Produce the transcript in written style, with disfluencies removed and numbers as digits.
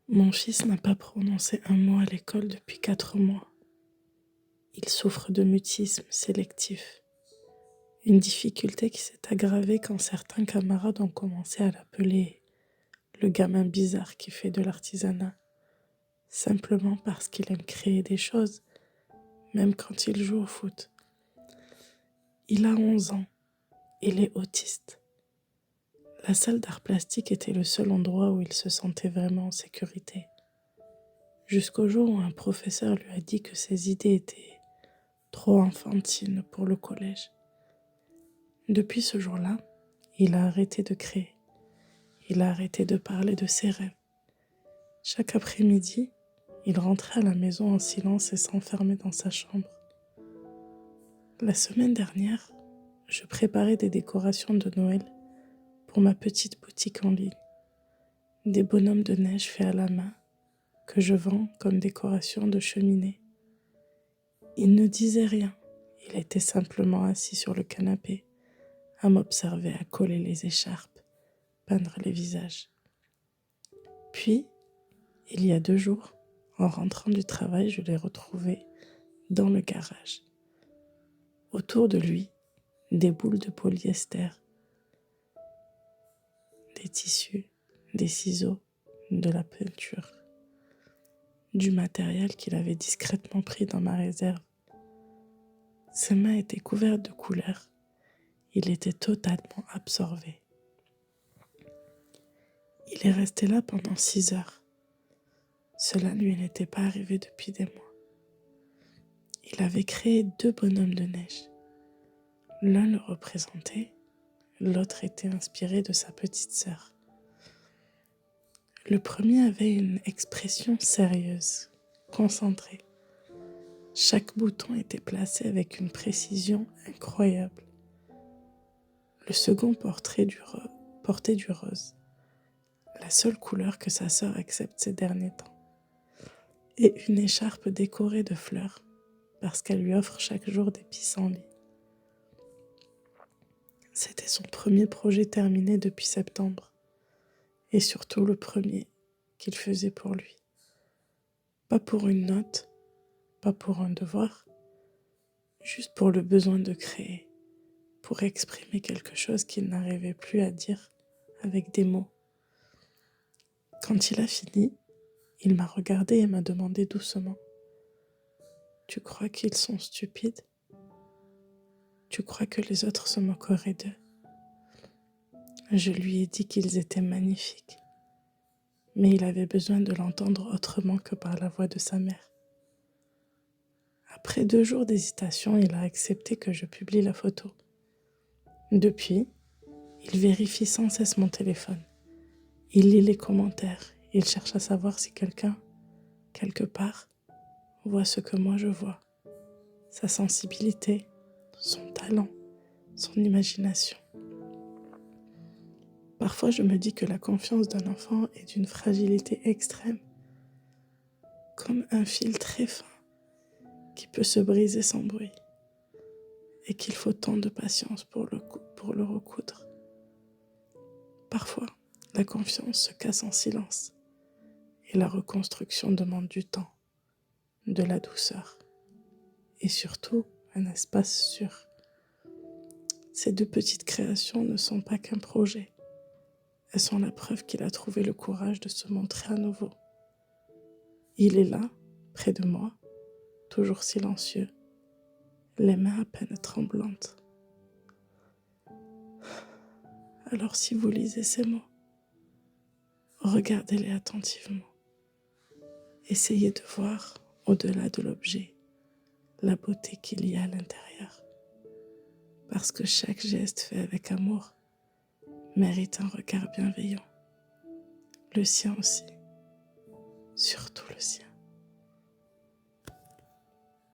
Mon fils n'a pas prononcé un mot à l'école depuis 4 mois. Il souffre de mutisme sélectif, une difficulté qui s'est aggravée quand certains camarades ont commencé à l'appeler le gamin bizarre qui fait de l'artisanat, simplement parce qu'il aime créer des choses, même quand il joue au foot. Il a 11 ans, il est autiste. La salle d'art plastique était le seul endroit où il se sentait vraiment en sécurité. Jusqu'au jour où un professeur lui a dit que ses idées étaient trop enfantines pour le collège. Depuis ce jour-là, il a arrêté de créer. Il a arrêté de parler de ses rêves. Chaque après-midi, il rentrait à la maison en silence et s'enfermait dans sa chambre. La semaine dernière, je préparais des décorations de Noël pour ma petite boutique en ligne. Des bonhommes de neige faits à la main que je vends comme décoration de cheminée. Il ne disait rien. Il était simplement assis sur le canapé, à m'observer, à coller les écharpes, peindre les visages. Puis, il y a 2 jours, en rentrant du travail, je l'ai retrouvé dans le garage. Autour de lui, des boules de polyester, des tissus, des ciseaux, de la peinture, du matériel qu'il avait discrètement pris dans ma réserve. Ses mains étaient couvertes de couleurs. Il était totalement absorbé. Il est resté là pendant 6 heures. Cela ne lui n'était pas arrivé depuis des mois. Il avait créé 2 bonhommes de neige. L'un le représentait, l'autre était inspiré de sa petite sœur. Le premier avait une expression sérieuse, concentrée. Chaque bouton était placé avec une précision incroyable. Le second portait du rose, la seule couleur que sa sœur accepte ces derniers temps, et une écharpe décorée de fleurs, parce qu'elle lui offre chaque jour des pissenlits. C'était son premier projet terminé depuis septembre, et surtout le premier qu'il faisait pour lui. Pas pour une note, pas pour un devoir, juste pour le besoin de créer, pour exprimer quelque chose qu'il n'arrivait plus à dire avec des mots. Quand il a fini, il m'a regardé et m'a demandé doucement : « Tu crois qu'ils sont stupides ? Tu crois que les autres se moqueraient d'eux ? » Je lui ai dit qu'ils étaient magnifiques, mais il avait besoin de l'entendre autrement que par la voix de sa mère. Après 2 jours d'hésitation, il a accepté que je publie la photo. Depuis, il vérifie sans cesse mon téléphone. Il lit les commentaires. Il cherche à savoir si quelqu'un, quelque part, voit ce que moi je vois. Sa sensibilité, son talent, son imagination. Parfois, je me dis que la confiance d'un enfant est d'une fragilité extrême, comme un fil très fin qui peut se briser sans bruit, et qu'il faut tant de patience pour le recoudre. Parfois, la confiance se casse en silence, et la reconstruction demande du temps, de la douceur, et surtout un espace sûr. Ces 2 petites créations ne sont pas qu'un projet. Elles sont la preuve qu'il a trouvé le courage de se montrer à nouveau. Il est là, près de moi, toujours silencieux, les mains à peine tremblantes. Alors si vous lisez ces mots, regardez-les attentivement. Essayez de voir, au-delà de l'objet, la beauté qu'il y a à l'intérieur. Parce que chaque geste fait avec amour mérite un regard bienveillant. Le sien aussi, surtout le sien.